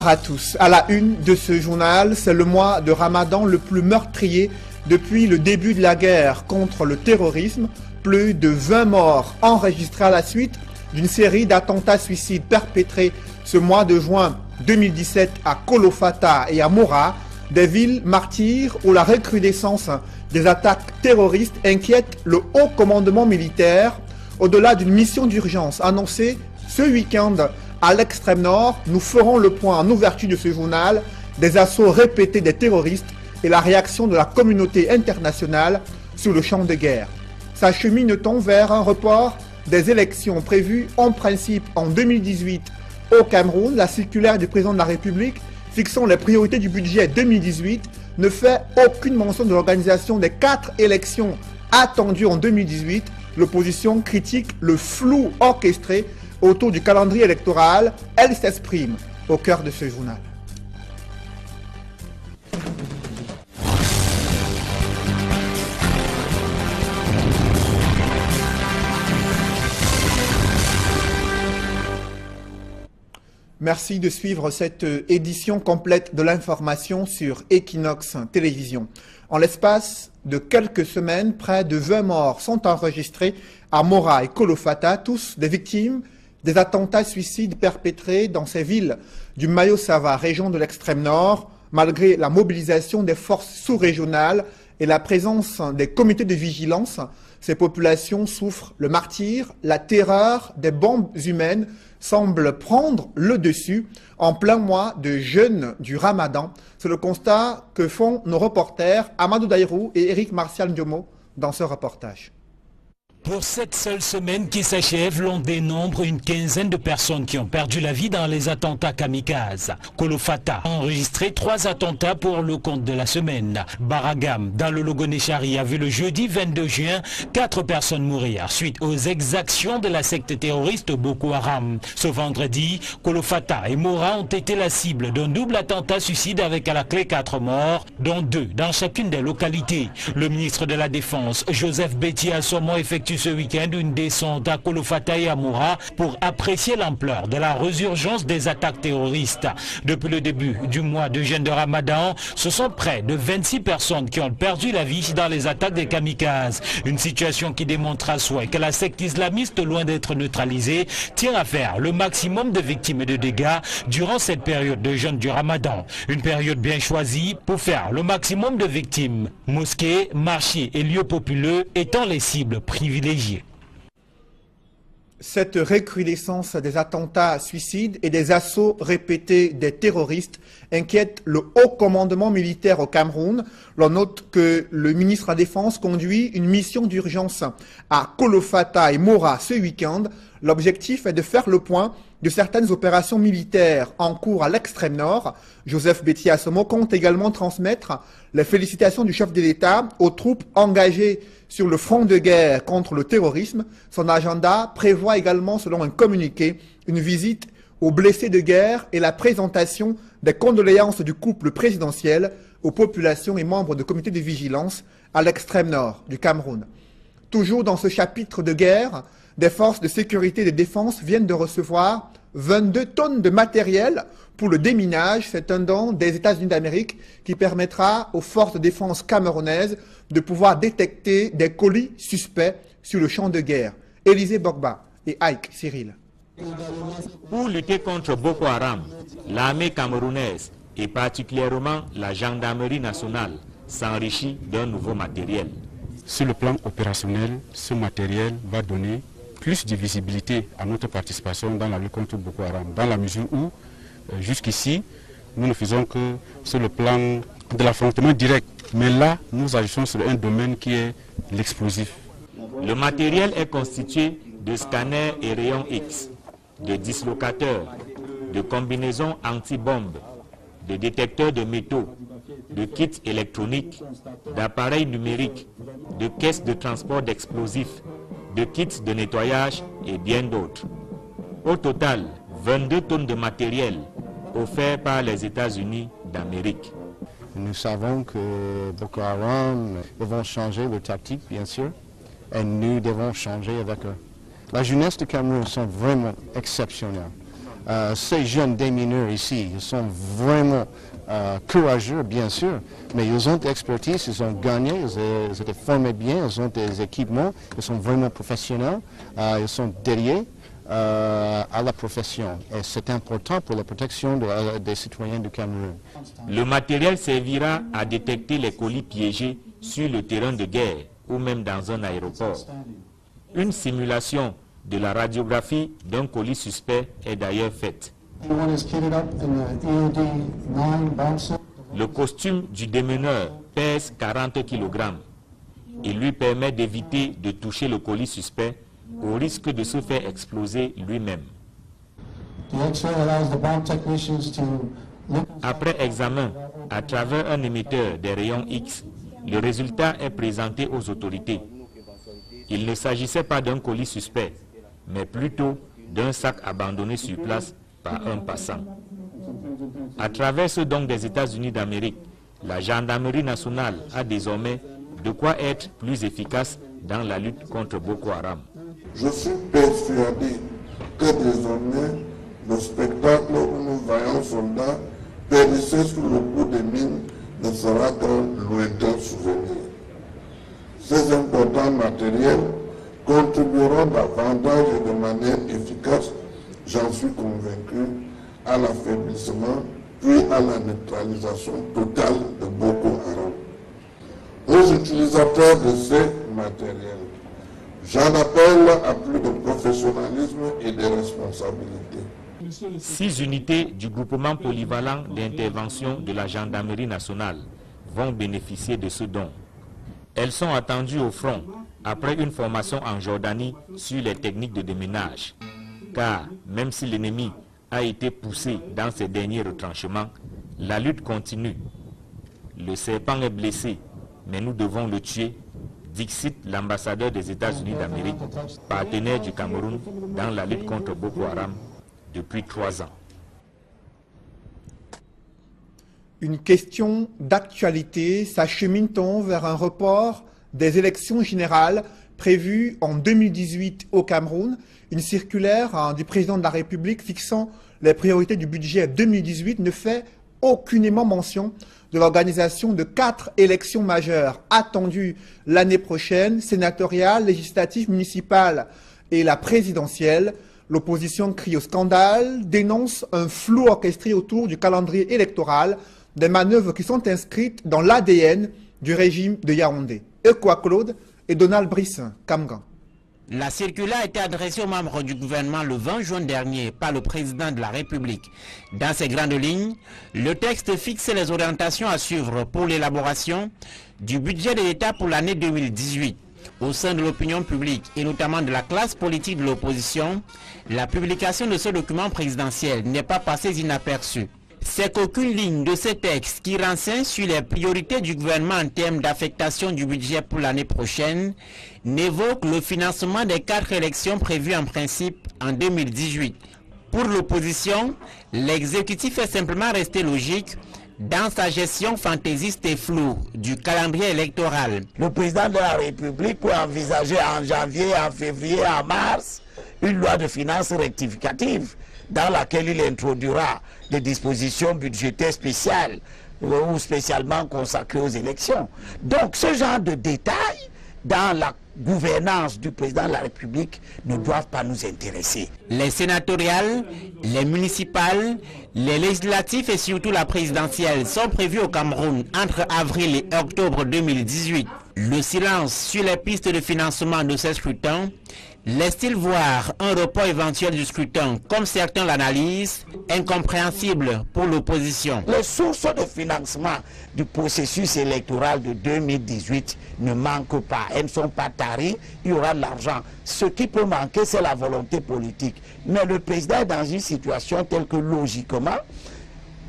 À tous. À la une de ce journal, c'est le mois de Ramadan le plus meurtrier depuis le début de la guerre contre le terrorisme. Plus de 20 morts enregistrés à la suite d'une série d'attentats suicides perpétrés ce mois de juin 2017 à Kolofata et à Mora, des villes martyrs où la recrudescence des attaques terroristes inquiète le haut commandement militaire. Au-delà d'une mission d'urgence annoncée ce week-end à l'extrême nord, nous ferons le point en ouverture de ce journal des assauts répétés des terroristes et la réaction de la communauté internationale sur le champ de guerre. S'achemine-t-on vers un report des élections prévues en principe en 2018 au Cameroun? La circulaire du président de la République fixant les priorités du budget 2018 ne fait aucune mention de l'organisation des 4 élections attendues en 2018. L'opposition critique le flou orchestré autour du calendrier électoral. Elle s'exprime au cœur de ce journal. Merci de suivre cette édition complète de l'information sur Equinox Télévision. En l'espace de quelques semaines, près de 20 morts sont enregistrés à Mora et Kolofata, tous des victimes des attentats suicides perpétrés dans ces villes du Mayo-Sava, région de l'extrême nord, malgré la mobilisation des forces sous-régionales et la présence des comités de vigilance. Ces populations souffrent le martyre, la terreur des bombes humaines semble prendre le dessus en plein mois de jeûne du Ramadan. C'est le constat que font nos reporters Amadou Daïrou et Eric Martial Ndiomo dans ce reportage. Pour cette seule semaine qui s'achève, l'on dénombre une quinzaine de personnes qui ont perdu la vie dans les attentats kamikazes. Kolofata a enregistré 3 attentats pour le compte de la semaine. Baragam, dans le Logonéchari, a vu le jeudi 22 juin 4 personnes mourir suite aux exactions de la secte terroriste Boko Haram. Ce vendredi, Kolofata et Mora ont été la cible d'un double attentat suicide avec à la clé 4 morts, dont 2 dans chacune des localités. Le ministre de la Défense, Joseph Betty, a sûrement effectué ce week-end une descente à Kolofata et à Mora pour apprécier l'ampleur de la résurgence des attaques terroristes. Depuis le début du mois de jeûne de Ramadan, ce sont près de 26 personnes qui ont perdu la vie dans les attaques des kamikazes. Une situation qui démontre à souhait que la secte islamiste, loin d'être neutralisée, tient à faire le maximum de victimes et de dégâts durant cette période de jeûne du Ramadan. Une période bien choisie pour faire le maximum de victimes. Mosquées, marchés et lieux populeux étant les cibles privilégiées. Cette recrudescence des attentats suicides et des assauts répétés des terroristes inquiète le haut commandement militaire au Cameroun. L'on note que le ministre de la Défense conduit une mission d'urgence à Kolofata et Mora ce week-end. L'objectif est de faire le point de certaines opérations militaires en cours à l'extrême nord. Joseph Betty Assomo compte également transmettre les félicitations du chef de l'État aux troupes engagées sur le front de guerre contre le terrorisme. Son agenda prévoit également, selon un communiqué, une visite aux blessés de guerre et la présentation des condoléances du couple présidentiel aux populations et membres de comités de vigilance à l'extrême nord du Cameroun. Toujours dans ce chapitre de guerre, des forces de sécurité et de défense viennent de recevoir 22 tonnes de matériel pour le déminage. C'est un don des États-Unis d'Amérique qui permettra aux forces de défense camerounaises de pouvoir détecter des colis suspects sur le champ de guerre. Élisée Bogba et Ike Cyril. Pour lutter contre Boko Haram, l'armée camerounaise et particulièrement la gendarmerie nationale s'enrichit d'un nouveau matériel. Sur le plan opérationnel, ce matériel va donner plus de visibilité à notre participation dans la lutte contre Boko Haram, dans la mesure où, jusqu'ici, nous ne faisons que sur le plan de l'affrontement direct. Mais là, nous agissons sur un domaine qui est l'explosif. Le matériel est constitué de scanners et rayons X, de dislocateurs, de combinaisons anti-bombes, de détecteurs de métaux, de kits électroniques, d'appareils numériques, de caisses de transport d'explosifs, de kits de nettoyage et bien d'autres. Au total, 22 tonnes de matériel offerts par les États-Unis d'Amérique. Nous savons que Boko Haram vont changer de tactique, bien sûr, et nous devons changer avec eux. La jeunesse du Cameroun sont vraiment exceptionnels. Ces jeunes démineurs ici, ils sont vraiment courageux, bien sûr, mais ils ont de l'expertise, ils ont gagné, ils étaient formés bien, ils ont des équipements, ils sont vraiment professionnels, ils sont dédiés à la profession. Et c'est important pour la protection des citoyens du Cameroun. Le matériel servira à détecter les colis piégés sur le terrain de guerre ou même dans un aéroport. Une simulation de la radiographie d'un colis suspect est d'ailleurs faite. Le costume du démeneur pèse 40 kg. Il lui permet d'éviter de toucher le colis suspect au risque de se faire exploser lui-même. Après examen, à travers un émetteur des rayons X, le résultat est présenté aux autorités. Il ne s'agissait pas d'un colis suspect, mais plutôt d'un sac abandonné sur place par un passant. À travers ce don des États-Unis d'Amérique, la gendarmerie nationale a désormais de quoi être plus efficace dans la lutte contre Boko Haram. Je suis persuadé que désormais, le spectacle où nous voyons soldats périsser sous le coup des mines ne sera qu'un lointain souvenir. Ces importants matériels contribueront davantage et de manière efficace, j'en suis convaincu, à l'affaiblissement puis à la neutralisation totale de Boko Haram. Aux utilisateurs de ces matériels, j'en appelle à plus de professionnalisme et de responsabilité. 6 unités du groupement polyvalent d'intervention de la gendarmerie nationale vont bénéficier de ce don. Elles sont attendues au front après une formation en Jordanie sur les techniques de déminage. Car même si l'ennemi a été poussé dans ses derniers retranchements, la lutte continue. Le serpent est blessé, mais nous devons le tuer, dixit l'ambassadeur des États-Unis d'Amérique, partenaire du Cameroun dans la lutte contre Boko Haram depuis 3 ans. Une question d'actualité, s'achemine-t-on vers un report des élections générales prévues en 2018 au Cameroun? Une circulaire du président de la République fixant les priorités du budget 2018 ne fait aucunement mention de l'organisation de 4 élections majeures attendues l'année prochaine, sénatoriales, législatives, municipales et la présidentielle. L'opposition crie au scandale, dénonce un flou orchestré autour du calendrier électoral, des manœuvres qui sont inscrites dans l'ADN du régime de Yaoundé. Ekwa Claude et Donald Brissin, Kamgan. La circulaire a été adressée aux membres du gouvernement le 20 juin dernier par le président de la République. Dans ses grandes lignes, le texte fixe les orientations à suivre pour l'élaboration du budget de l'État pour l'année 2018. Au sein de l'opinion publique et notamment de la classe politique de l'opposition, la publication de ce document présidentiel n'est pas passée inaperçue. C'est qu'aucune ligne de ce texte qui renseigne sur les priorités du gouvernement en termes d'affectation du budget pour l'année prochaine n'évoque le financement des 4 élections prévues en principe en 2018. Pour l'opposition, l'exécutif est simplement resté logique dans sa gestion fantaisiste et floue du calendrier électoral. Le président de la République peut envisager en janvier, en février, en mars, une loi de finances rectificative dans laquelle il introduira des dispositions budgétaires spéciales ou spécialement consacrées aux élections. Donc ce genre de détails dans la gouvernance du président de la République ne doivent pas nous intéresser. Les sénatoriales, les municipales, les législatives et surtout la présidentielle sont prévues au Cameroun entre avril et octobre 2018. Le silence sur les pistes de financement de ces scrutins laisse-t-il voir un report éventuel du scrutin, comme certains l'analysent, incompréhensible pour l'opposition? Les sources de financement du processus électoral de 2018 ne manquent pas. Elles ne sont pas taries, il y aura de l'argent. Ce qui peut manquer, c'est la volonté politique. Mais le président est dans une situation telle que logiquement,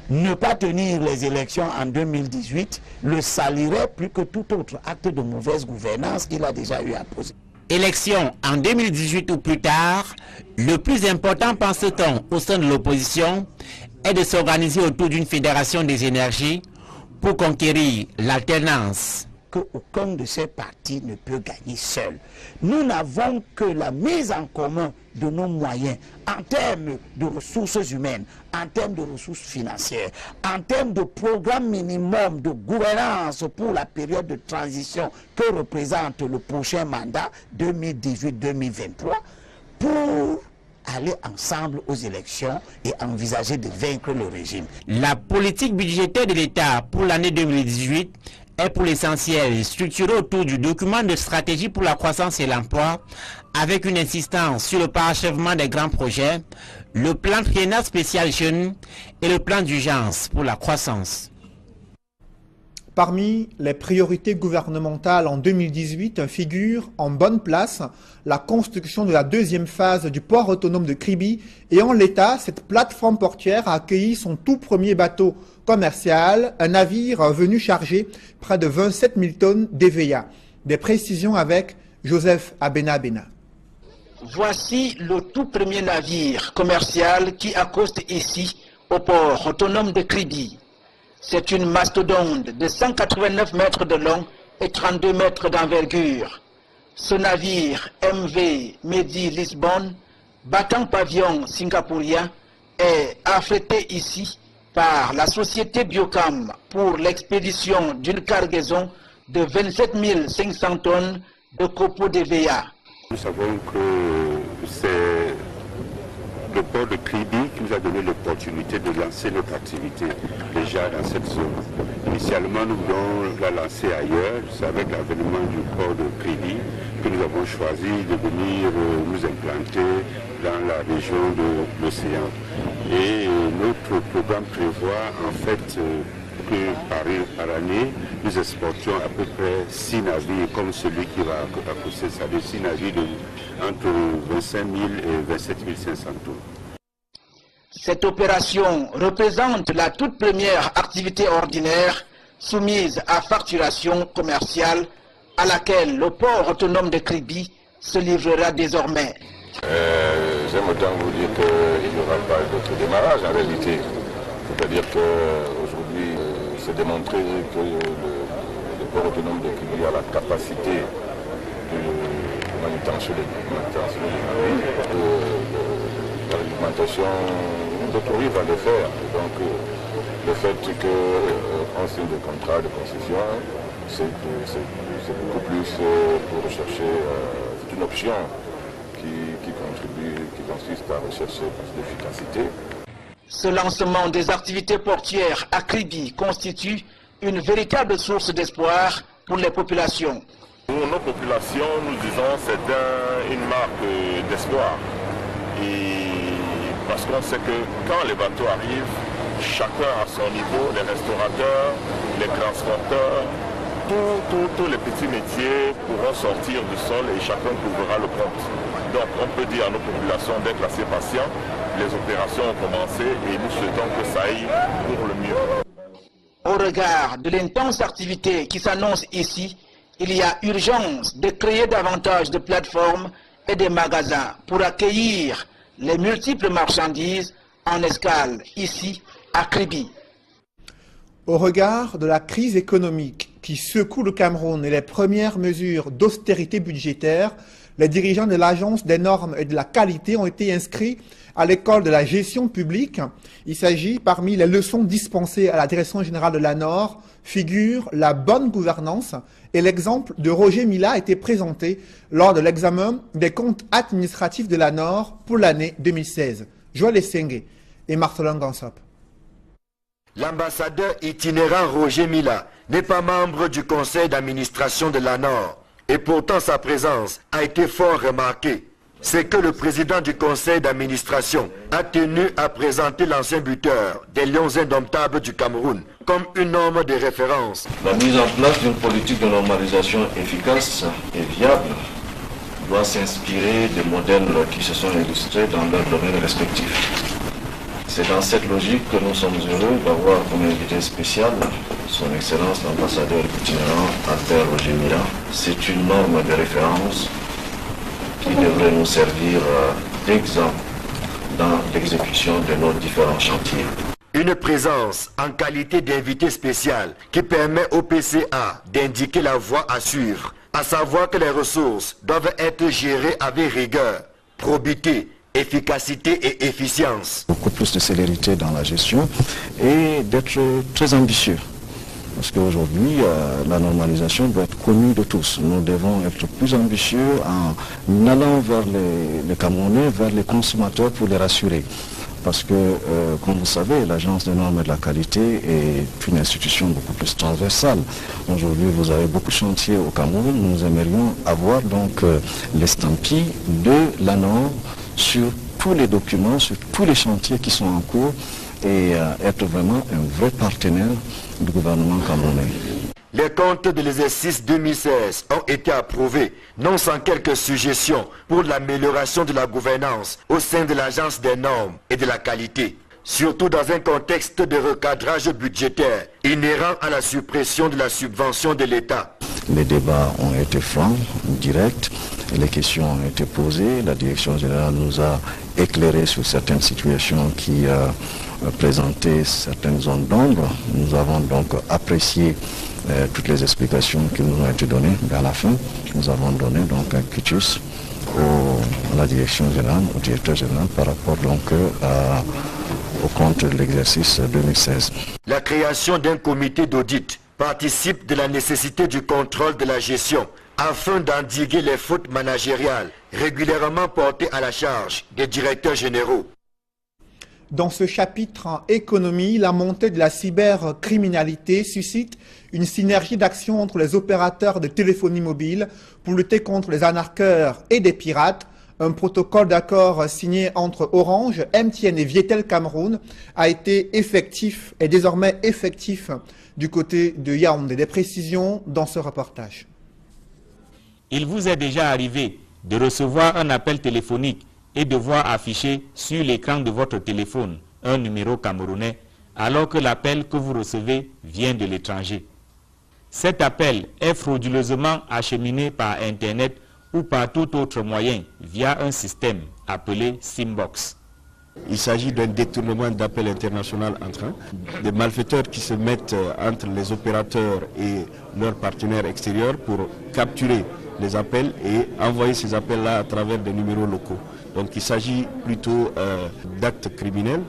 ne pas tenir les élections en 2018 le salirait plus que tout autre acte de mauvaise gouvernance qu'il a déjà eu à poser. Élections en 2018 ou plus tard, le plus important, pense-t-on, au sein de l'opposition, est de s'organiser autour d'une fédération des énergies pour conquérir l'alternance. qu'aucun de ces partis ne peut gagner seul. Nous n'avons que la mise en commun de nos moyens en termes de ressources humaines, en termes de ressources financières, en termes de programme minimum de gouvernance pour la période de transition que représente le prochain mandat 2018-2023 pour aller ensemble aux élections et envisager de vaincre le régime. La politique budgétaire de l'État pour l'année 2018 est pour l'essentiel structurée autour du document de stratégie pour la croissance et l'emploi, avec une insistance sur le parachèvement des grands projets, le plan triennal spécial jeunes et le plan d'urgence pour la croissance. Parmi les priorités gouvernementales en 2018 figure en bonne place la construction de la deuxième phase du port autonome de Kribi et en l'état, cette plateforme portuaire a accueilli son tout premier bateau commercial, un navire venu charger près de 27 000 tonnes d'EVA. Des précisions avec Joseph Abena-Bena. Voici le tout premier navire commercial qui accoste ici au port autonome de Kribi. C'est une mastodonte de 189 mètres de long et 32 mètres d'envergure. Ce navire MV Medi Lisbonne, battant pavillon singapourien, est affrété ici par la société Biocam pour l'expédition d'une cargaison de 27 500 tonnes de copeaux d'EVA. Nous savons que c'est le port de Kribi qui nous a donné l'opportunité de lancer notre activité déjà dans cette zone. Initialement, nous voulions la lancer ailleurs. C'est avec l'avènement du port de Kribi que nous avons choisi de venir nous implanter dans la région de l'océan. Et notre programme prévoit en fait que par année, nous exportions à peu près 6 navires comme celui qui va accoster, c'est-à-dire 6 navires entre 25 000 et 27 500 tonnes. Cette opération représente la toute première activité ordinaire soumise à facturation commerciale à laquelle le port autonome de Kribi se livrera désormais. J'aime autant vous dire qu'il n'y aura pas d'autre démarrage en réalité. C'est-à-dire qu'aujourd'hui, c'est démontré que le port autonome de Kribi a la capacité de manutention des navires, la réglementation, d'autres rives va le faire. Donc le fait qu'on signe des contrats de concession, c'est beaucoup plus pour rechercher, c'est une option qui contribue, qui consiste à rechercher plus d'efficacité. Ce lancement des activités portuaires à Kribi constitue une véritable source d'espoir pour les populations. Pour nos populations, nous disons c'est une marque d'espoir. Parce qu'on sait que quand les bateaux arrivent, chacun à son niveau, les restaurateurs, les transporteurs, tous les petits métiers pourront sortir du sol et chacun couvrira le compte. Donc on peut dire à nos populations d'être assez patients. Les opérations ont commencé et nous souhaitons que ça aille pour le mieux. Au regard de l'intense activité qui s'annonce ici, il y a urgence de créer davantage de plateformes et de magasins pour accueillir les multiples marchandises en escale ici à Kribi. Au regard de la crise économique qui secoue le Cameroun et les premières mesures d'austérité budgétaire, les dirigeants de l'Agence des normes et de la qualité ont été inscrits à l'école de la gestion publique. Il s'agit, parmi les leçons dispensées à la direction générale de l'ANOR, figure la bonne gouvernance et l'exemple de Roger Mila a été présenté lors de l'examen des comptes administratifs de l'ANOR pour l'année 2016. Joël Essenge et Marcelin Gansop. L'ambassadeur itinérant Roger Mila n'est pas membre du conseil d'administration de l'ANOR et pourtant sa présence a été fort remarquée. C'est que le président du conseil d'administration a tenu à présenter l'ancien buteur des Lions indomptables du Cameroun comme une norme de référence. La mise en place d'une politique de normalisation efficace et viable doit s'inspirer des modèles qui se sont illustrés dans leurs domaines respectifs. C'est dans cette logique que nous sommes heureux d'avoir comme invité spécial son Excellence l'ambassadeur itinérant Albert Roger Mila. C'est une norme de référence qui devrait nous servir d'exemple dans l'exécution de nos différents chantiers. Une présence en qualité d'invité spécial qui permet au PCA d'indiquer la voie à suivre, à savoir que les ressources doivent être gérées avec rigueur, probité, efficacité et efficience. Beaucoup plus de célérité dans la gestion et d'être très ambitieux. Parce qu'aujourd'hui, la normalisation doit être connue de tous. Nous devons être plus ambitieux en allant vers les Camerounais, vers les consommateurs pour les rassurer. Parce que, comme vous savez, l'Agence des normes et de la qualité est une institution beaucoup plus transversale. Aujourd'hui, vous avez beaucoup de chantiers au Cameroun. Nous aimerions avoir donc l'estampille de la norme sur tous les documents, sur tous les chantiers qui sont en cours et être vraiment un vrai partenaire du gouvernement camerounais. Les comptes de l'exercice 2016 ont été approuvés, non sans quelques suggestions pour l'amélioration de la gouvernance au sein de l'Agence des normes et de la qualité, surtout dans un contexte de recadrage budgétaire inhérent à la suppression de la subvention de l'État. Les débats ont été francs, directs, et les questions ont été posées. La direction générale nous a éclairé sur certaines situations qui présentaient certaines zones d'ombre. Nous avons donc apprécié toutes les explications qui nous ont été données. Mais à la fin, nous avons donné donc un quitus à la direction générale, au directeur général par rapport donc au compte de l'exercice 2016. La création d'un comité d'audit participe de la nécessité du contrôle de la gestion afin d'endiguer les fautes managériales régulièrement portées à la charge des directeurs généraux. Dans ce chapitre en économie, la montée de la cybercriminalité suscite une synergie d'action entre les opérateurs de téléphonie mobile pour lutter contre les arnaqueurs et des pirates. Un protocole d'accord signé entre Orange, MTN et Vietel Cameroun a été effectif et désormais effectif du côté de Yaoundé. Des précisions dans ce reportage. Il vous est déjà arrivé de recevoir un appel téléphonique et de voir affiché sur l'écran de votre téléphone un numéro camerounais alors que l'appel que vous recevez vient de l'étranger. Cet appel est frauduleusement acheminé par Internet ou par tout autre moyen via un système appelé Simbox. Il s'agit d'un détournement d'appels international entrant, des malfaiteurs qui se mettent entre les opérateurs et leurs partenaires extérieurs pour capturer les appels et envoyer ces appels-là à travers des numéros locaux. Donc il s'agit plutôt d'actes criminels.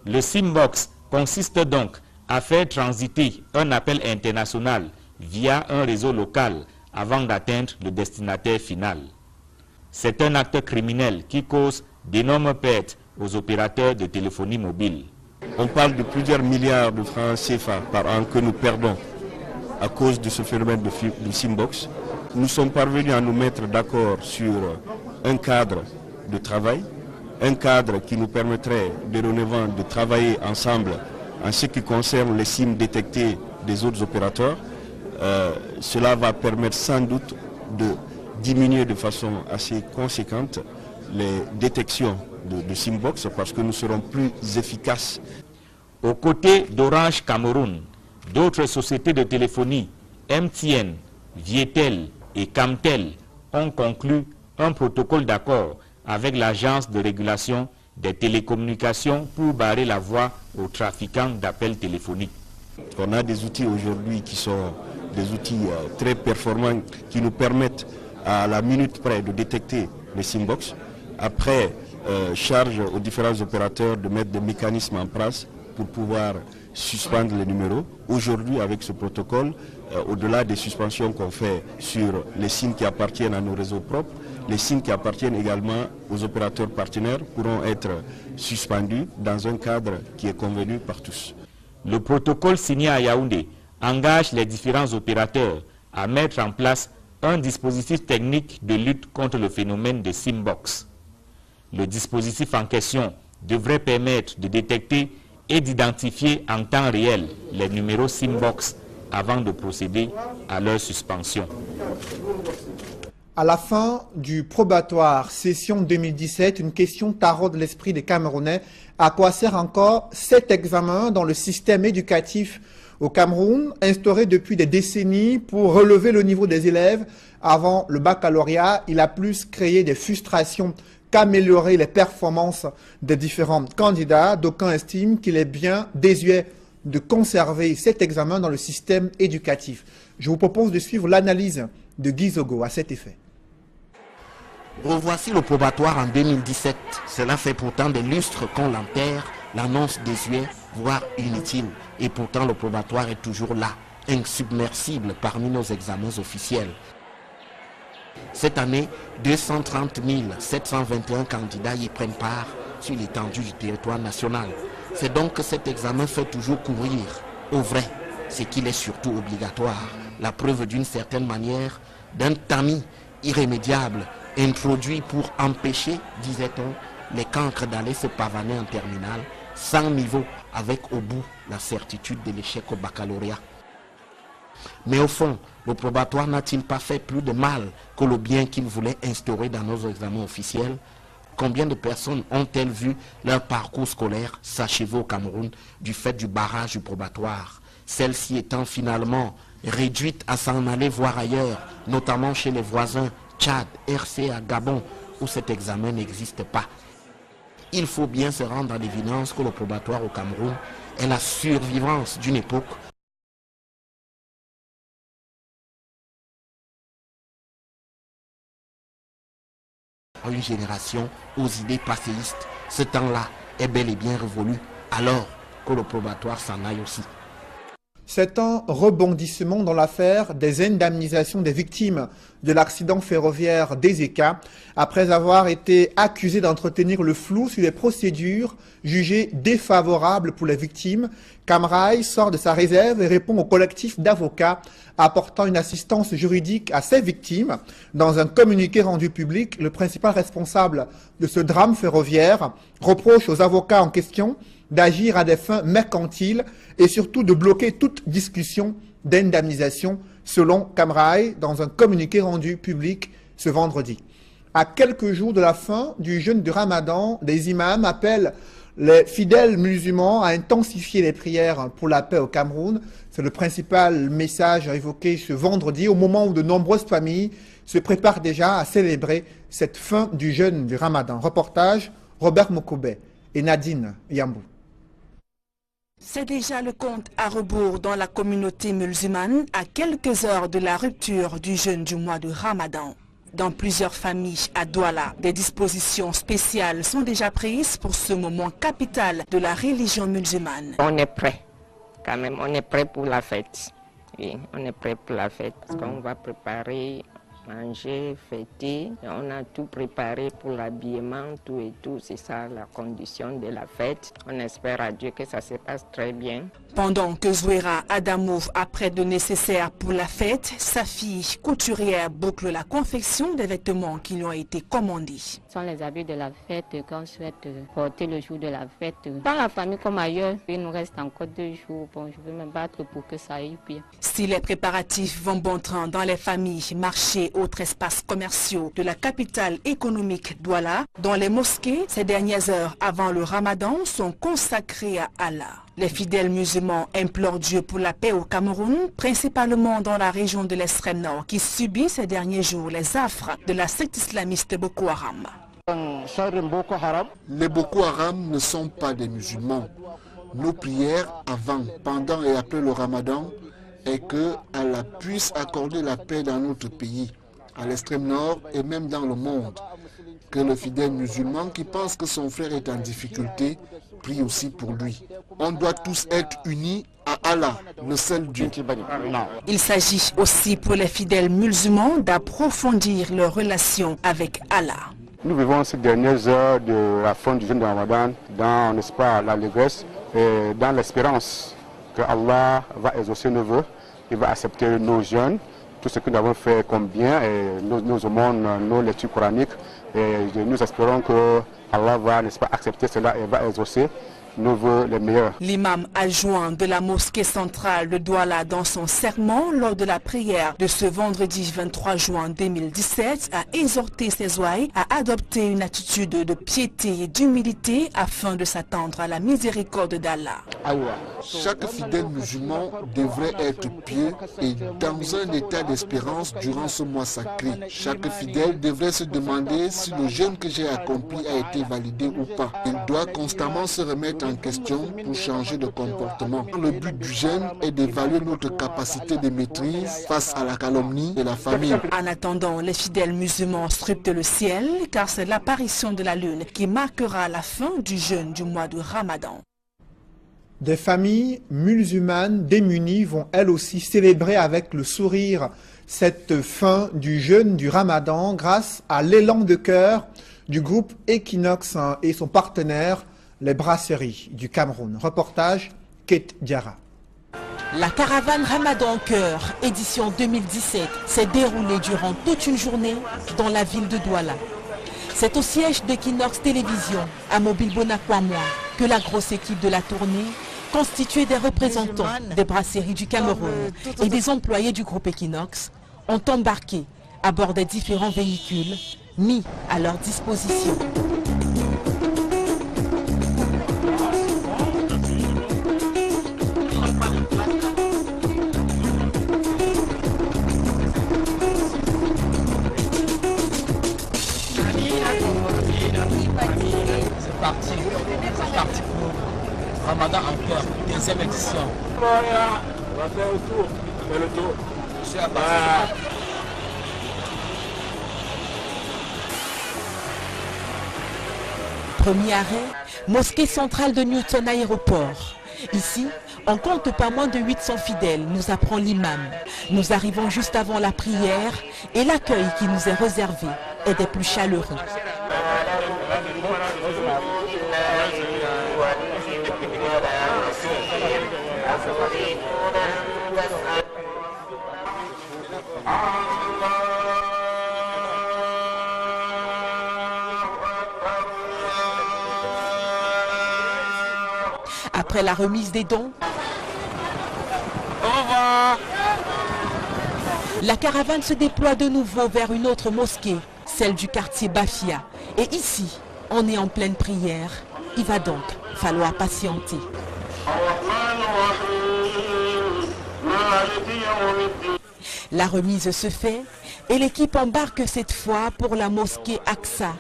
Le Simbox consiste donc à faire transiter un appel international via un réseau local avant d'atteindre le destinataire final. C'est un acte criminel qui cause d'énormes pertes aux opérateurs de téléphonie mobile. On parle de plusieurs milliards de francs CFA par an que nous perdons à cause de ce phénomène de Simbox. Nous sommes parvenus à nous mettre d'accord sur un cadre de travail, un cadre qui nous permettrait dorénavant de travailler ensemble en ce qui concerne les SIM détectés des autres opérateurs. Cela va permettre sans doute de diminuer de façon assez conséquente les détections de Simbox parce que nous serons plus efficaces. Aux côtés d'Orange Cameroun, d'autres sociétés de téléphonie, MTN, Vietel et Camtel, ont conclu un protocole d'accord avec l'Agence de régulation des télécommunications pour barrer la voie aux trafiquants d'appels téléphoniques. On a des outils aujourd'hui qui sont des outils très performants qui nous permettent à la minute près de détecter les Simbox. Après, charge aux différents opérateurs de mettre des mécanismes en place pour pouvoir suspendre les numéros. Aujourd'hui, avec ce protocole, au-delà des suspensions qu'on fait sur les SIM qui appartiennent à nos réseaux propres, les SIM qui appartiennent également aux opérateurs partenaires pourront être suspendus dans un cadre qui est convenu par tous. Le protocole signé à Yaoundé engage les différents opérateurs à mettre en place un dispositif technique de lutte contre le phénomène de Simbox. Le dispositif en question devrait permettre de détecter et d'identifier en temps réel les numéros Simbox avant de procéder à leur suspension. À la fin du probatoire session 2017, une question taraude l'esprit des Camerounais. À quoi sert encore cet examen dans le système éducatif au Cameroun, instauré depuis des décennies pour relever le niveau des élèves avant le baccalauréat? Il a plus créé des frustrations qu'améliorer les performances des différents candidats. D'aucuns estiment qu'il est bien désuet de conserver cet examen dans le système éducatif. Je vous propose de suivre l'analyse de Guy Zogo à cet effet. Revoici le probatoire en 2017. Cela fait pourtant des lustres qu'on l'enterre, l'annonce désuet, voire inutile. Et pourtant le probatoire est toujours là, insubmersible parmi nos examens officiels. Cette année, 230 721 candidats y prennent part sur l'étendue du territoire national. C'est donc que cet examen fait toujours courir. Au vrai, c'est qu'il est surtout obligatoire. La preuve d'une certaine manière d'un tamis irrémédiable introduit pour empêcher, disait-on, les cancres d'aller se pavaner en terminale, sans niveau, avec au bout la certitude de l'échec au baccalauréat. Mais au fond, le probatoire n'a-t-il pas fait plus de mal que le bien qu'il voulait instaurer dans nos examens officiels? Combien de personnes ont-elles vu leur parcours scolaire s'achever au Cameroun du fait du barrage du probatoire, celles-ci étant finalement réduites à s'en aller voir ailleurs, notamment chez les voisins Tchad, RCA, Gabon, où cet examen n'existe pas. Il faut bien se rendre à l'évidence que le probatoire au Cameroun est la survivance d'une époque à une génération aux idées passéistes. Ce temps-là est bel et bien révolu, alors que le probatoire s'en aille aussi. C'est un rebondissement dans l'affaire des indemnisations des victimes de l'accident ferroviaire d'Ezeka, après avoir été accusé d'entretenir le flou sur les procédures jugées défavorables pour les victimes. Camrail sort de sa réserve et répond au collectif d'avocats apportant une assistance juridique à ces victimes. Dans un communiqué rendu public, le principal responsable de ce drame ferroviaire reproche aux avocats en question d'agir à des fins mercantiles et surtout de bloquer toute discussion d'indemnisation, selon Camrail, dans un communiqué rendu public ce vendredi. À quelques jours de la fin du jeûne du Ramadan, des imams appellent les fidèles musulmans à intensifier les prières pour la paix au Cameroun. C'est le principal message évoqué ce vendredi, au moment où de nombreuses familles se préparent déjà à célébrer cette fin du jeûne du Ramadan. Reportage Robert Mokobe et Nadine Yambou. C'est déjà le compte à rebours dans la communauté musulmane à quelques heures de la rupture du jeûne du mois de Ramadan. Dans plusieurs familles à Douala, des dispositions spéciales sont déjà prises pour ce moment capital de la religion musulmane. On est prêt, quand même, on est prêt pour la fête. Oui, on est prêt pour la fête parce qu'on va préparer, manger, fêter. On a tout préparé pour l'habillement, tout et tout. C'est ça la condition de la fête. On espère à Dieu que ça se passe très bien. Pendant que Zouera Adamou a prêt de nécessaire pour la fête, sa fille couturière boucle la confection des vêtements qui lui ont été commandés. Ce sont les habits de la fête qu'on souhaite porter le jour de la fête. Dans la famille comme ailleurs, il nous reste encore 2 jours. Bon, je vais me battre pour que ça aille bien. Si les préparatifs vont bon train dans les familles, marchés, autres espaces commerciaux de la capitale économique Douala, dans les mosquées, ces dernières heures avant le Ramadan sont consacrées à Allah. Les fidèles musulmans implorent Dieu pour la paix au Cameroun, principalement dans la région de l'extrême nord qui subit ces derniers jours les affres de la secte islamiste Boko Haram. Les Boko Haram ne sont pas des musulmans. Nos prières avant, pendant et après le Ramadan est que Allah puisse accorder la paix dans notre pays, à l'extrême nord et même dans le monde. Que le fidèle musulman qui pense que son frère est en difficulté prie aussi pour lui. On doit tous être unis à Allah, le seul Dieu. Il s'agit aussi pour les fidèles musulmans d'approfondir leur relation avec Allah. Nous vivons ces dernières heures de la fin du jeûne de Ramadan dans, n'est-ce pas, l'allégresse et dans l'espérance que Allah va exaucer nos vœux, il va accepter nos jeûnes, tout ce que nous avons fait comme bien, et nos aumônes, nos lectures coraniques. Et nous espérons que Allah va, n'est-ce pas, accepter cela et va exaucer. nous veut le meilleur. L'imam adjoint de la mosquée centrale de Douala dans son sermon lors de la prière de ce vendredi 23 juin 2017 a exhorté ses ouailles à adopter une attitude de piété et d'humilité afin de s'attendre à la miséricorde d'Allah. Chaque fidèle musulman devrait être pieux et dans un état d'espérance durant ce mois sacré. Chaque fidèle devrait se demander si le jeûne que j'ai accompli a été validé ou pas. Il doit constamment se remettre en question pour changer de comportement. Le but du jeûne est d'évaluer notre capacité de maîtrise face à la calomnie de la famille. En attendant, les fidèles musulmans scrutent le ciel car c'est l'apparition de la lune qui marquera la fin du jeûne du mois de Ramadan. Des familles musulmanes démunies vont elles aussi célébrer avec le sourire cette fin du jeûne du Ramadan grâce à l'élan de cœur du groupe Equinox et son partenaire, les brasseries du Cameroun. Reportage, Kate Diarra. La caravane Ramadan en Cœur, édition 2017, s'est déroulée durant toute une journée dans la ville de Douala. C'est au siège d'Equinox Télévision, à Mobile Bonacquamois, que la grosse équipe de la tournée, constituée des représentants des brasseries du Cameroun et des employés du groupe Equinox, ont embarqué à bord des différents véhicules mis à leur disposition. C'est parti pour Ramadan en Cœur, deuxième édition. On va faire le tour, Je suis à bas. Premier arrêt, mosquée centrale de Newton Aéroport. Ici, on compte pas moins de 800 fidèles, nous apprend l'imam. Nous arrivons juste avant la prière et l'accueil qui nous est réservé est des plus chaleureux. Après la remise des dons, au revoir. La caravane se déploie de nouveau vers une autre mosquée, celle du quartier Bafia. Et ici, on est en pleine prière. Il va donc falloir patienter. La remise se fait et l'équipe embarque cette fois pour la mosquée Aqsa,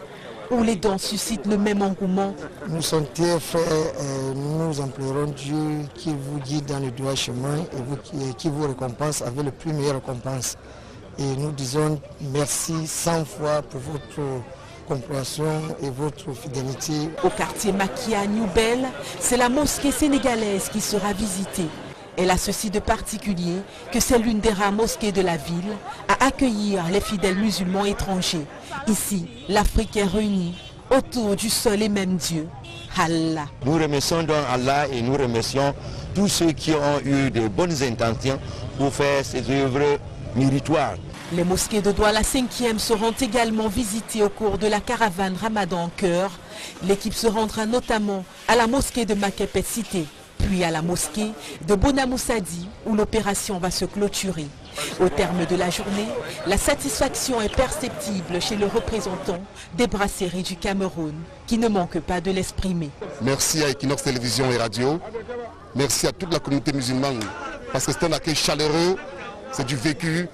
où les dons suscitent le même engouement. Nous sommes très frères, nous implorons Dieu qui vous guide dans le droit chemin et qui vous récompense avec le plus meilleur récompense. Et nous disons merci 100 fois pour votre compréhension et votre fidélité. Au quartier Makia Noubel, c'est la mosquée sénégalaise qui sera visitée. Elle a ceci de particulier que c'est l'une des rares mosquées de la ville à accueillir les fidèles musulmans étrangers. Ici, l'Afrique est réunie autour du seul et même Dieu, Allah. Nous remercions donc Allah et nous remercions tous ceux qui ont eu de bonnes intentions pour faire ces œuvres méritoires. Les mosquées de Douala 5e seront également visitées au cours de la caravane Ramadan en Cœur. L'équipe se rendra notamment à la mosquée de Makepet Cité, puis à la mosquée de Bonamoussadi où l'opération va se clôturer. Au terme de la journée, la satisfaction est perceptible chez le représentant des brasseries du Cameroun qui ne manque pas de l'exprimer. Merci à Equinox Télévision et Radio, merci à toute la communauté musulmane parce que c'est un accueil chaleureux, c'est du vécu,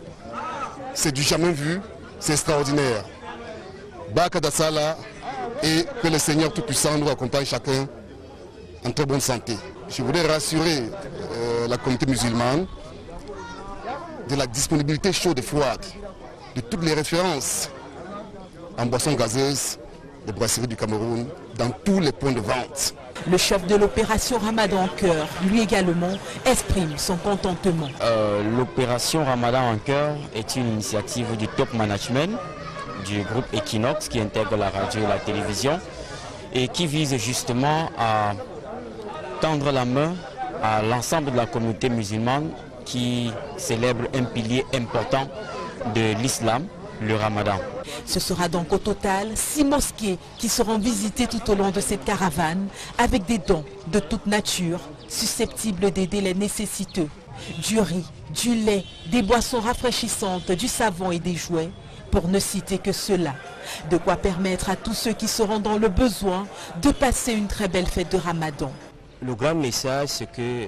c'est du jamais vu, c'est extraordinaire. Bakadassala et que le Seigneur Tout-Puissant nous accompagne chacun en très bonne santé. Je voudrais rassurer la communauté musulmane de la disponibilité chaude et froide de toutes les références en boissons gazeuses des brasseries du Cameroun dans tous les points de vente. Le chef de l'opération Ramadan en Cœur, lui également, exprime son contentement. L'opération Ramadan en Cœur est une initiative du top management du groupe Equinox qui intègre la radio et la télévision et qui vise justement à tendre la main à l'ensemble de la communauté musulmane qui célèbre un pilier important de l'islam, le ramadan. Ce sera donc au total 6 mosquées qui seront visitées tout au long de cette caravane avec des dons de toute nature susceptibles d'aider les nécessiteux. Du riz, du lait, des boissons rafraîchissantes, du savon et des jouets, pour ne citer que cela. De quoi permettre à tous ceux qui seront dans le besoin de passer une très belle fête de Ramadan. Le grand message, c'est que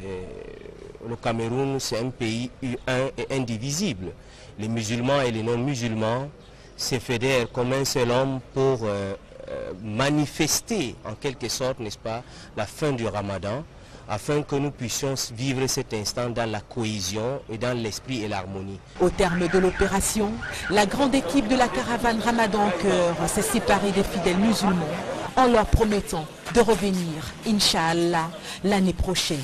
le Cameroun, c'est un pays un et indivisible. Les musulmans et les non-musulmans se fédèrent comme un seul homme pour manifester en quelque sorte, n'est-ce pas, la fin du Ramadan, afin que nous puissions vivre cet instant dans la cohésion et dans l'esprit et l'harmonie. Au terme de l'opération, la grande équipe de la caravane Ramadan en Cœur s'est séparée des fidèles musulmans en leur promettant de revenir, Inch'Allah, l'année prochaine.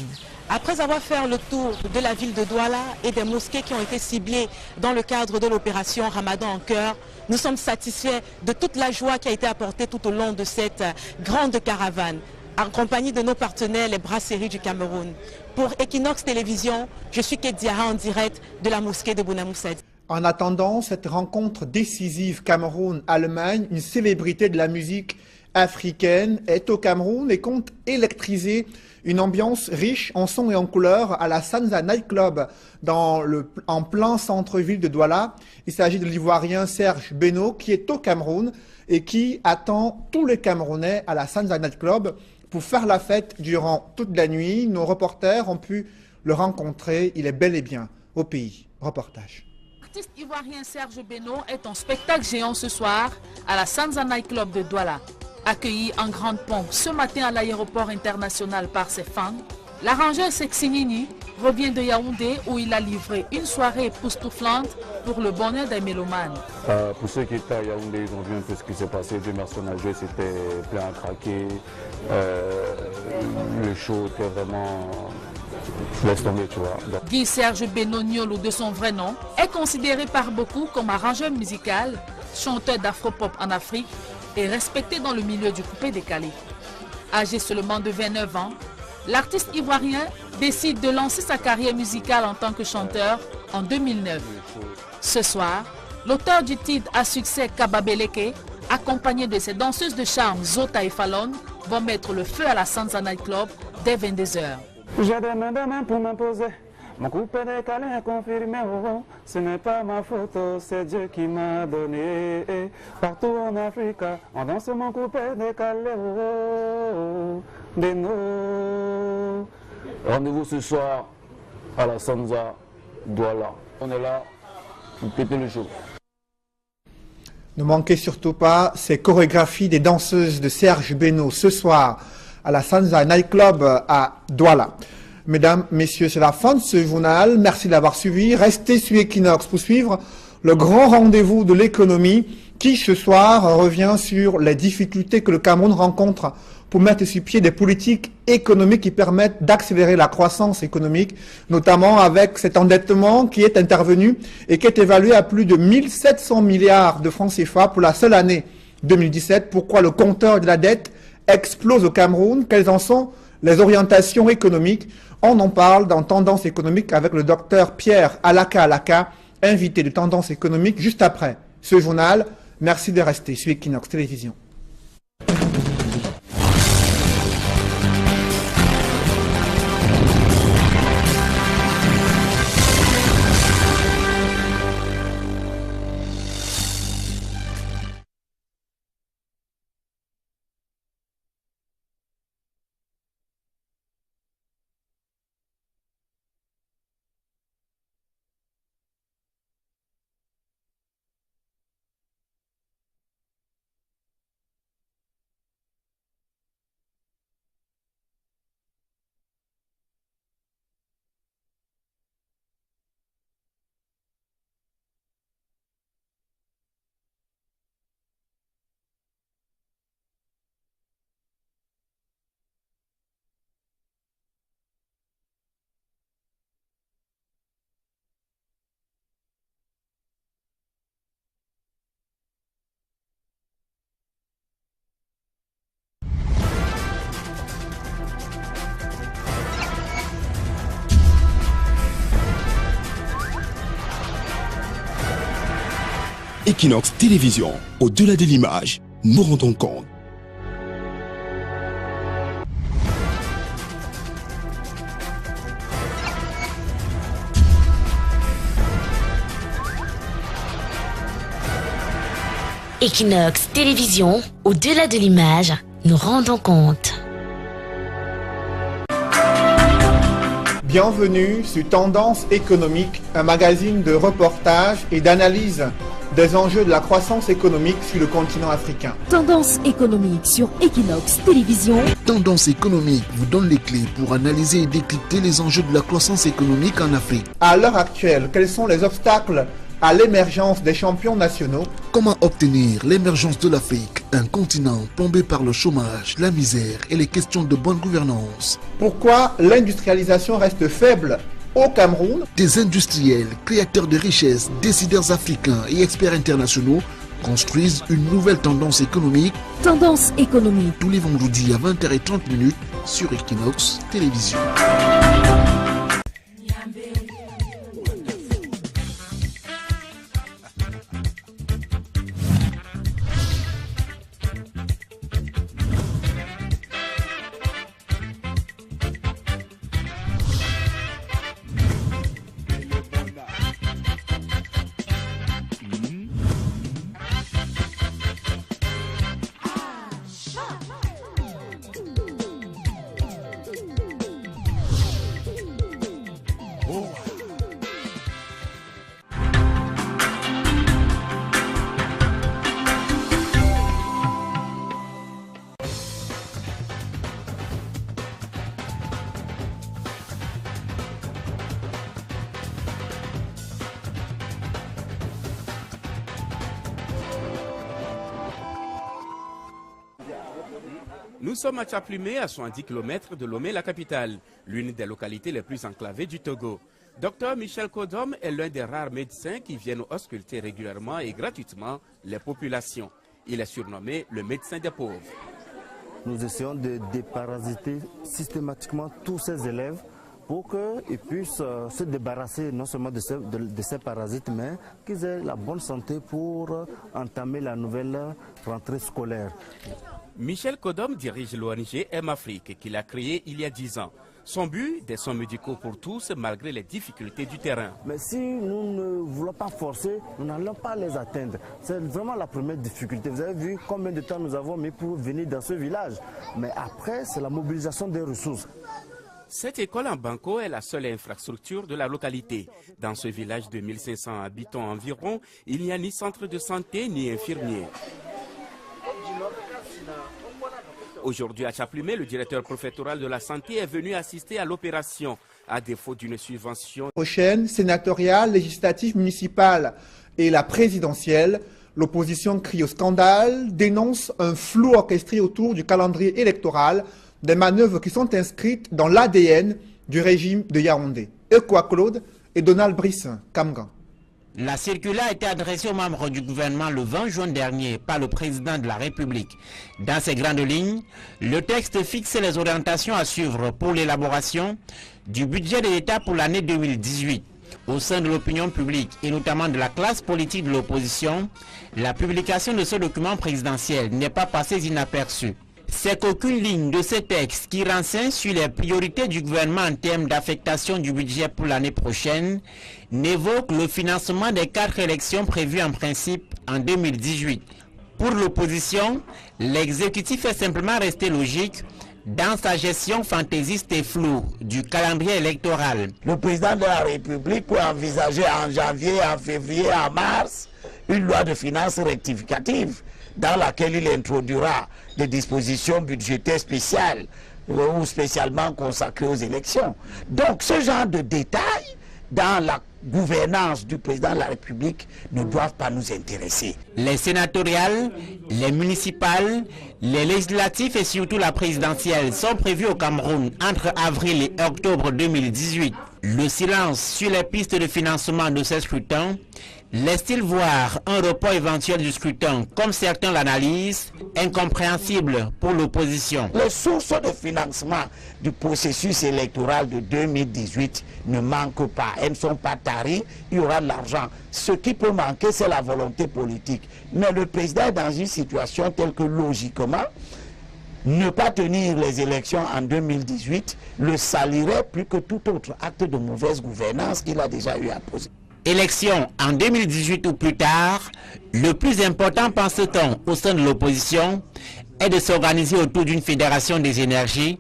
Après avoir fait le tour de la ville de Douala et des mosquées qui ont été ciblées dans le cadre de l'opération Ramadan en Cœur, nous sommes satisfaits de toute la joie qui a été apportée tout au long de cette grande caravane, en compagnie de nos partenaires, les brasseries du Cameroun. Pour Equinox Télévision, je suis Kediara en direct de la mosquée de Bounamoussad. En attendant cette rencontre décisive Cameroun-Allemagne, une célébrité de la musique africaine est au Cameroun et compte électriser une ambiance riche en sons et en couleurs à la Sanza Night Club en plein centre-ville de Douala. Il s'agit de l'Ivoirien Serge Beno qui est au Cameroun et qui attend tous les Camerounais à la Sanza Night Club pour faire la fête durant toute la nuit. Nos reporters ont pu le rencontrer. Il est bel et bien au pays. Reportage. L'artiste ivoirien Serge Beno est en spectacle géant ce soir à la Sanza Night Club de Douala. Accueilli en grande pompe ce matin à l'aéroport international par ses fans, l'arrangeur Sexy Nini revient de Yaoundé où il a livré une soirée époustouflante pour le bonheur des mélomanes. Pour ceux qui étaient à Yaoundé, ils ont vu un peu ce qui s'est passé. Dieu merci, on a joué, c'était plein à craquer. Le show était vraiment... laisse tomber, tu vois. Guy Serge Beno Niolo, de son vrai nom, est considéré par beaucoup comme arrangeur musical, chanteur d'afropop en Afrique et respecté dans le milieu du coupé-décalé. Âgé seulement de 29 ans, l'artiste ivoirien décide de lancer sa carrière musicale en tant que chanteur en 2009. Ce soir, l'auteur du titre à succès Kababeleke, accompagné de ses danseuses de charme Zota et Fallon, vont mettre le feu à la Sanza Night Club dès 22 h. J'ai des mains pour m'imposer. Mon coupé décalé est confirmé, oh, ce n'est pas ma faute, c'est Dieu qui m'a donné. Partout en Afrique, on danse mon coupé décalé, oh, Beno. Rendez-vous ce soir à la Sanza Douala. On est là pour péter le show. Ne manquez surtout pas ces chorégraphies des danseuses de Serge Beno ce soir à la Sanza Night Club à Douala. Mesdames, messieurs, c'est la fin de ce journal. Merci d'avoir suivi. Restez sur Equinox pour suivre le grand rendez-vous de l'économie qui, ce soir, revient sur les difficultés que le Cameroun rencontre pour mettre sur pied des politiques économiques qui permettent d'accélérer la croissance économique, notamment avec cet endettement qui est intervenu et qui est évalué à plus de 1700 milliards de francs CFA pour la seule année 2017. Pourquoi le compteur de la dette explose au Cameroun? Quelles en sont les orientations économiques? On en parle dans Tendance économique avec le docteur Pierre Alaka, invité de Tendance économique juste après ce journal. Merci de rester sur Equinox Télévision. Equinox Télévision, au-delà de l'image, nous rendons compte. Equinox Télévision, au-delà de l'image, nous rendons compte. Bienvenue sur Tendance économique, un magazine de reportage et d'analyse des enjeux de la croissance économique sur le continent africain. Tendance économique sur Equinox Télévision. Tendance économique vous donne les clés pour analyser et décrypter les enjeux de la croissance économique en Afrique. À l'heure actuelle, quels sont les obstacles à l'émergence des champions nationaux? Comment obtenir l'émergence de l'Afrique, un continent plombé par le chômage, la misère et les questions de bonne gouvernance? Pourquoi l'industrialisation reste faible au Cameroun? Des industriels, créateurs de richesses, décideurs africains et experts internationaux construisent une nouvelle tendance économique. Tendance économique. Tous les vendredis à 20h30 sur Equinox Télévision. Nous sommes à Tchaplumé, à 70 km de Lomé, la capitale, l'une des localités les plus enclavées du Togo. Dr Michel Kodom est l'un des rares médecins qui viennent ausculter régulièrement et gratuitement les populations. Il est surnommé le médecin des pauvres. Nous essayons de déparasiter systématiquement tous ces élèves pour qu'ils puissent se débarrasser non seulement de ces parasites, mais qu'ils aient la bonne santé pour entamer la nouvelle rentrée scolaire. Michel Kodom dirige l'ONG M-Afrique qu'il a créée il y a 10 ans. Son but, des soins médicaux pour tous malgré les difficultés du terrain. Mais si nous ne voulons pas forcer, nous n'allons pas les atteindre. C'est vraiment la première difficulté. Vous avez vu combien de temps nous avons mis pour venir dans ce village. Mais après, c'est la mobilisation des ressources. Cette école en Banco est la seule infrastructure de la localité. Dans ce village de 1500 habitants environ, il n'y a ni centre de santé ni infirmier. Aujourd'hui à Tchaplumé, le directeur préfectoral de la santé est venu assister à l'opération. À défaut d'une subvention prochaine, sénatoriale, législative, municipale et la présidentielle, l'opposition crie au scandale, dénonce un flou orchestré autour du calendrier électoral, des manœuvres qui sont inscrites dans l'ADN du régime de Yaoundé. Ekwa Claude et Donald Brissin, Kamgan. La circulaire a été adressée aux membres du gouvernement le 20 juin dernier par le président de la République. Dans ces grandes lignes, le texte fixe les orientations à suivre pour l'élaboration du budget de l'État pour l'année 2018. Au sein de l'opinion publique et notamment de la classe politique de l'opposition, la publication de ce document présidentiel n'est pas passée inaperçue. C'est qu'aucune ligne de ce texte qui renseigne sur les priorités du gouvernement en termes d'affectation du budget pour l'année prochaine n'évoque le financement des 4 élections prévues en principe en 2018. Pour l'opposition, l'exécutif est simplement resté logique dans sa gestion fantaisiste et floue du calendrier électoral. Le président de la République peut envisager en janvier, en février, en mars, une loi de finances rectificative dans laquelle il introduira des dispositions budgétaires spéciales ou spécialement consacrées aux élections. Donc ce genre de détails dans la gouvernance du président de la République ne doivent pas nous intéresser. Les sénatoriales, les municipales, les législatives et surtout la présidentielle sont prévues au Cameroun entre avril et octobre 2018. Le silence sur les pistes de financement de ces scrutins Laisse-t-il voir un report éventuel du scrutin, comme certains l'analysent, incompréhensible pour l'opposition? Les sources de financement du processus électoral de 2018 ne manquent pas. Elles ne sont pas taries, il y aura de l'argent. Ce qui peut manquer, c'est la volonté politique. Mais le président est dans une situation telle que logiquement, ne pas tenir les élections en 2018 le salirait plus que tout autre acte de mauvaise gouvernance qu'il a déjà eu à poser. Élections en 2018 ou plus tard, le plus important, pense-t-on, au sein de l'opposition, est de s'organiser autour d'une fédération des énergies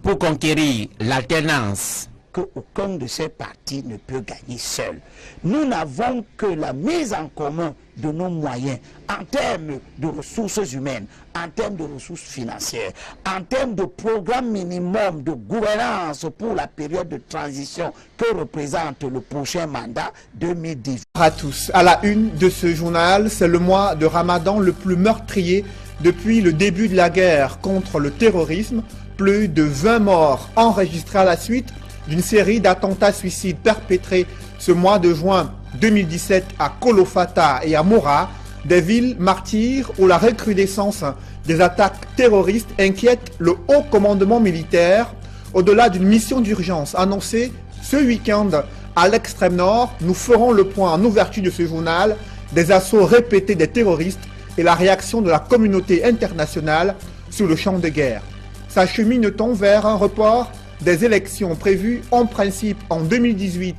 pour conquérir l'alternance. Qu'aucun de ces partis ne peut gagner seul. Nous n'avons que la mise en commun de nos moyens en termes de ressources humaines, en termes de ressources financières, en termes de programme minimum de gouvernance pour la période de transition que représente le prochain mandat 2018. À tous, à la une de ce journal, c'est le mois de Ramadan le plus meurtrier depuis le début de la guerre contre le terrorisme. Plus de 20 morts enregistrés à la suite d'une série d'attentats suicides perpétrés ce mois de juin 2017 à Kolofata et à Mora, des villes martyrs où la recrudescence des attaques terroristes inquiète le haut commandement militaire. Au-delà d'une mission d'urgence annoncée ce week-end à l'extrême nord, nous ferons le point en ouverture de ce journal des assauts répétés des terroristes et la réaction de la communauté internationale sur le champ de guerre. S'achemine-t-on vers un report des élections prévues en principe en 2018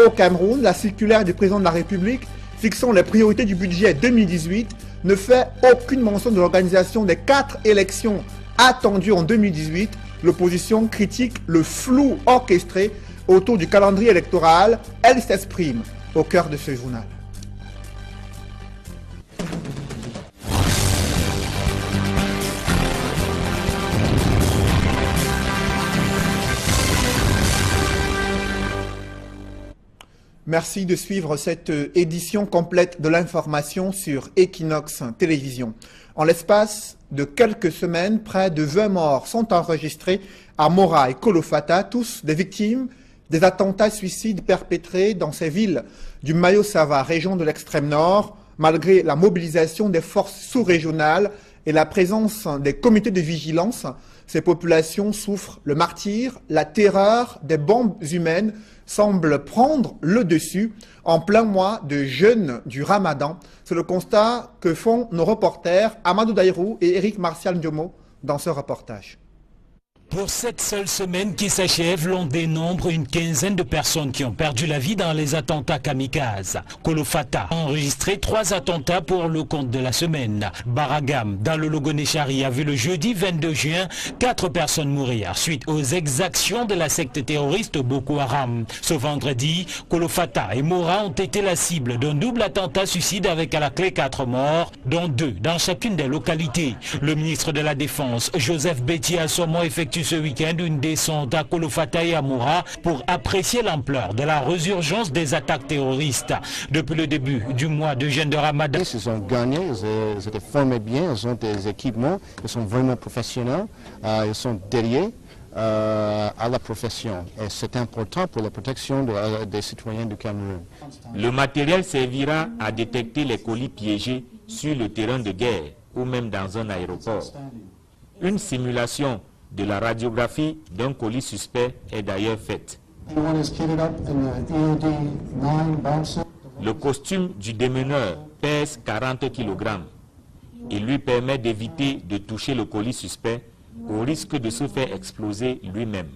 au Cameroun? La circulaire du président de la République fixant les priorités du budget 2018 ne fait aucune mention de l'organisation des 4 élections attendues en 2018. L'opposition critique le flou orchestré autour du calendrier électoral. Elle s'exprime au cœur de ce journal. Merci de suivre cette édition complète de l'information sur Equinox Télévision. En l'espace de quelques semaines, près de 20 morts sont enregistrés à Mora et Kolofata, tous des victimes des attentats suicides perpétrés dans ces villes du Mayo-Sava, région de l'extrême nord, malgré la mobilisation des forces sous-régionales et la présence des comités de vigilance. Ces populations souffrent le martyre, la terreur des bombes humaines semble prendre le dessus en plein mois de jeûne du Ramadan. C'est le constat que font nos reporters Amadou Daïrou et Eric Martial Ndiomo dans ce reportage. Pour cette seule semaine qui s'achève, l'on dénombre une quinzaine de personnes qui ont perdu la vie dans les attentats kamikazes. Kolofata a enregistré 3 attentats pour le compte de la semaine. Baragam, dans le Logonéchari, a vu le jeudi 22 juin 4 personnes mourir suite aux exactions de la secte terroriste Boko Haram. Ce vendredi, Kolofata et Mora ont été la cible d'un double attentat suicide avec à la clé 4 morts, dont 2 dans chacune des localités. Le ministre de la Défense, Joseph Betty, a sûrement effectué ce week-end une descente à Kolofata et à Mora pour apprécier l'ampleur de la résurgence des attaques terroristes. Depuis le début du mois de jeûne de Ramadan, ils ont gagné, ils étaient formés bien, ils ont des équipements, ils sont vraiment professionnels, ils sont derrière à la profession. Et c'est important pour la protection des citoyens du Cameroun. Le matériel servira à détecter les colis piégés sur le terrain de guerre ou même dans un aéroport. Une simulation de la radiographie d'un colis suspect est d'ailleurs faite. Le costume du démeneur pèse 40 kg. Il lui permet d'éviter de toucher le colis suspect au risque de se faire exploser lui-même.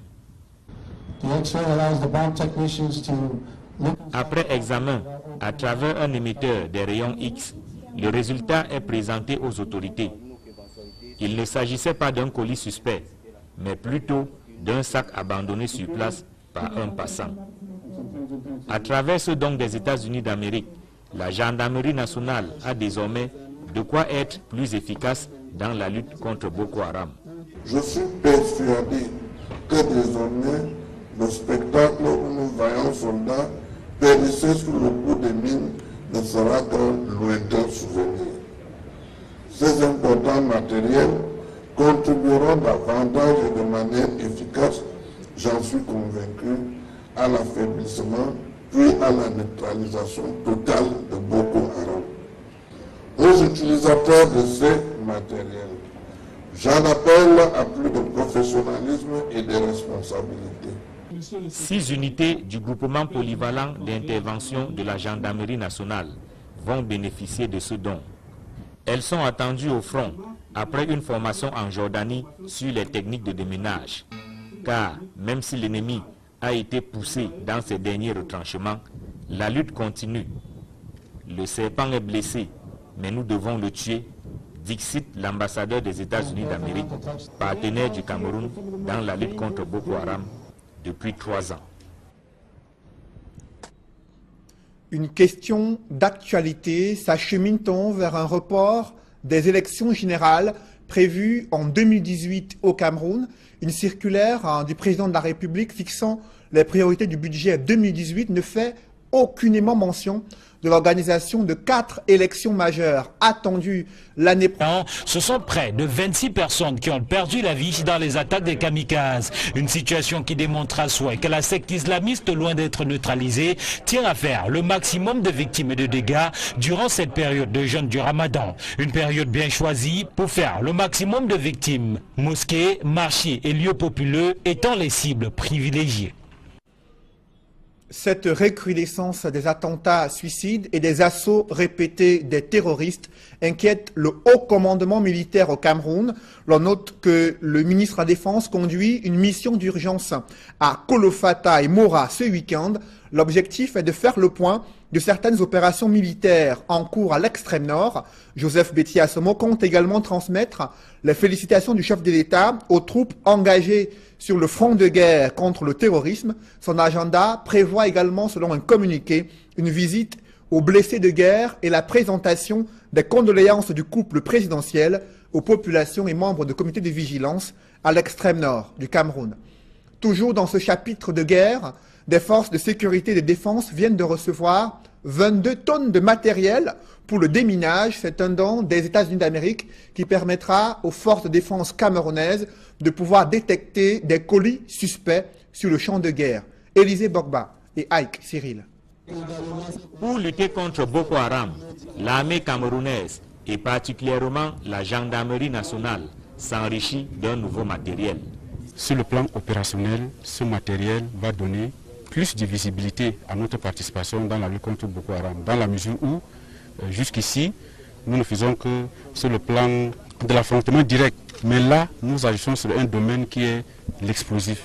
Après examen, à travers un émetteur des rayons X, le résultat est présenté aux autorités. Il ne s'agissait pas d'un colis suspect, mais plutôt d'un sac abandonné sur place par un passant. À travers ce don des États-Unis d'Amérique, la gendarmerie nationale a désormais de quoi être plus efficace dans la lutte contre Boko Haram. Je suis persuadé que désormais, le spectacle où nous voyons soldats périsser sous le coup des mines ne sera qu'un lointain souvenir. Ces importants matériels contribueront davantage et de manière efficace, j'en suis convaincu, à l'affaiblissement puis à la neutralisation totale de Boko Haram. Aux utilisateurs de ces matériels, j'en appelle à plus de professionnalisme et de responsabilité. 6 unités du groupement polyvalent d'intervention de la gendarmerie nationale vont bénéficier de ce don. Elles sont attendues au front après une formation en Jordanie sur les techniques de déminage. Car même si l'ennemi a été poussé dans ses derniers retranchements, la lutte continue. Le serpent est blessé, mais nous devons le tuer, dixit l'ambassadeur des États-Unis d'Amérique, partenaire du Cameroun dans la lutte contre Boko Haram depuis 3 ans. Une question d'actualité, s'achemine-t-on vers un report des élections générales prévues en 2018 au Cameroun? Une circulaire du président de la République fixant les priorités du budget 2018 ne fait aucunement mention de l'organisation de 4 élections majeures attendues l'année prochaine. Ce sont près de 26 personnes qui ont perdu la vie dans les attaques des kamikazes. Une situation qui démontre à souhait que la secte islamiste, loin d'être neutralisée, tient à faire le maximum de victimes et de dégâts durant cette période de jeûne du Ramadan. Une période bien choisie pour faire le maximum de victimes. Mosquées, marchés et lieux populeux étant les cibles privilégiées. Cette recrudescence des attentats suicides et des assauts répétés des terroristes inquiète le haut commandement militaire au Cameroun. L'on note que le ministre de la Défense conduit une mission d'urgence à Kolofata et Mora ce week-end. L'objectif est de faire le point de certaines opérations militaires en cours à l'extrême nord. Joseph Betty Assomo compte également transmettre les félicitations du chef de l'État aux troupes engagées sur le front de guerre contre le terrorisme. Son agenda prévoit également, selon un communiqué, une visite aux blessés de guerre et la présentation des condoléances du couple présidentiel aux populations et membres de comités de vigilance à l'extrême nord du Cameroun. Toujours dans ce chapitre de guerre, des forces de sécurité et de défense viennent de recevoir 22 tonnes de matériel pour le déminage. C'est un don des États-Unis d'Amérique qui permettra aux forces de défense camerounaises de pouvoir détecter des colis suspects sur le champ de guerre. Élisée Bogba et Ike Cyril. Pour lutter contre Boko Haram, l'armée camerounaise et particulièrement la gendarmerie nationale s'enrichit d'un nouveau matériel. Sur le plan opérationnel, ce matériel va donner plus de visibilité à notre participation dans la lutte contre Boko Haram, dans la mesure où, jusqu'ici, nous ne faisons que sur le plan de l'affrontement direct. Mais là, nous agissons sur un domaine qui est l'explosif.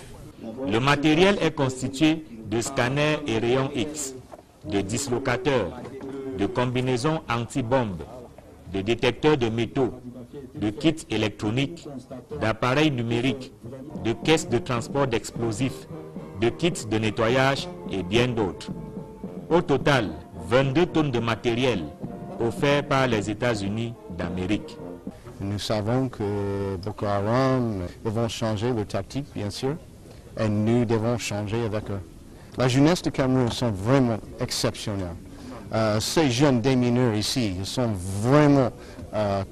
Le matériel est constitué de scanners et rayons X, de dislocateurs, de combinaisons anti-bombes, de détecteurs de métaux, de kits électroniques, d'appareils numériques, de caisses de transport d'explosifs, de kits de nettoyage et bien d'autres. Au total, 22 tonnes de matériel offert par les États-Unis d'Amérique. Nous savons que Boko Haram vont changer de tactique, bien sûr, et nous devons changer avec eux. La jeunesse du Cameroun sont vraiment exceptionnels. Ces jeunes démineurs ici, ils sont vraiment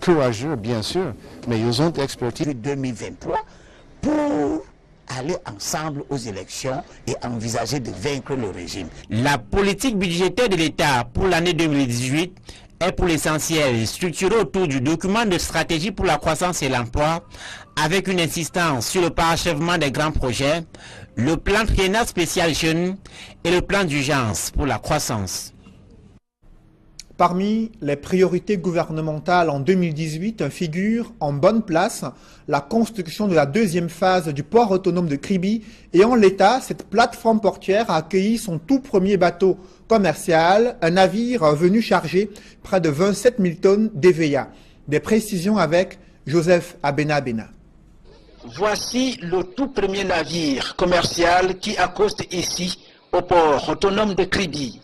courageux, bien sûr, mais ils ont l'expertise. 2023 pour aller ensemble aux élections et envisager de vaincre le régime. La politique budgétaire de l'État pour l'année 2018 est pour l'essentiel structurée autour du document de stratégie pour la croissance et l'emploi, avec une insistance sur le parachèvement des grands projets, le plan triennal spécial jeunes et le plan d'urgence pour la croissance. Parmi les priorités gouvernementales en 2018 figure en bonne place la construction de la deuxième phase du port autonome de Kribi et en l'état, cette plateforme portuaire a accueilli son tout premier bateau commercial, un navire venu charger près de 27 000 tonnes d'EVA. Des précisions avec Joseph Abena-Bena. Voici le tout premier navire commercial qui accoste ici au port autonome de Kribi.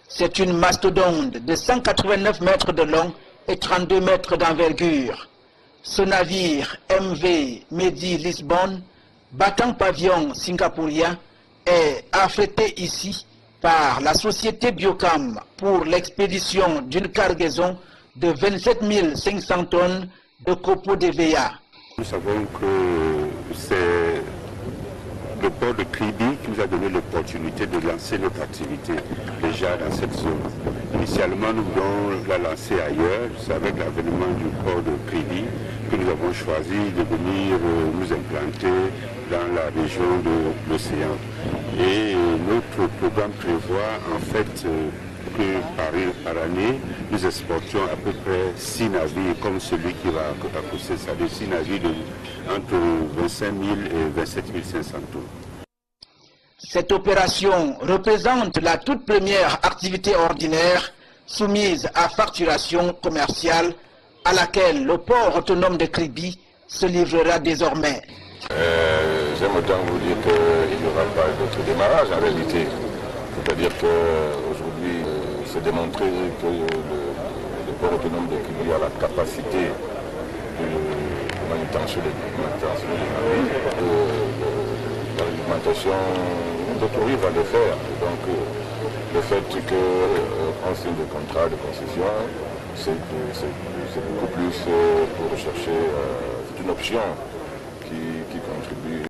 C'est une mastodonte de 189 mètres de long et 32 mètres d'envergure. Ce navire MV Medi Lisbonne, battant pavillon singapourien, est affrété ici par la société Biocam pour l'expédition d'une cargaison de 27 500 tonnes de copeaux d'EVA. Nous savons que c'est le port de Kribi qui nous a donné l'opportunité de lancer notre activité déjà dans cette zone. Initialement, nous voulons la lancer ailleurs. C'est avec l'avènement du port de Kribi que nous avons choisi de venir nous implanter dans la région de l'océan. Et notre programme prévoit en fait que par année, nous exportions à peu près 6 navires comme celui qui va accoster, c'est-à-dire 6 navires entre 25 000 et 27 500 tonnes. Cette opération représente la toute première activité ordinaire soumise à facturation commerciale à laquelle le port autonome de Kribi se livrera désormais. J'aime autant vous dire qu'il n'y aura pas d'autre démarrage en réalité. C'est-à-dire qu'aujourd'hui, c'est démontré que le port autonome de Kribi a la capacité de manutention des navires. L'alimentation, d'autres rives va le faire. Donc, le fait qu'on signe des contrats de concession, c'est beaucoup plus pour rechercher, c'est une option qui contribue.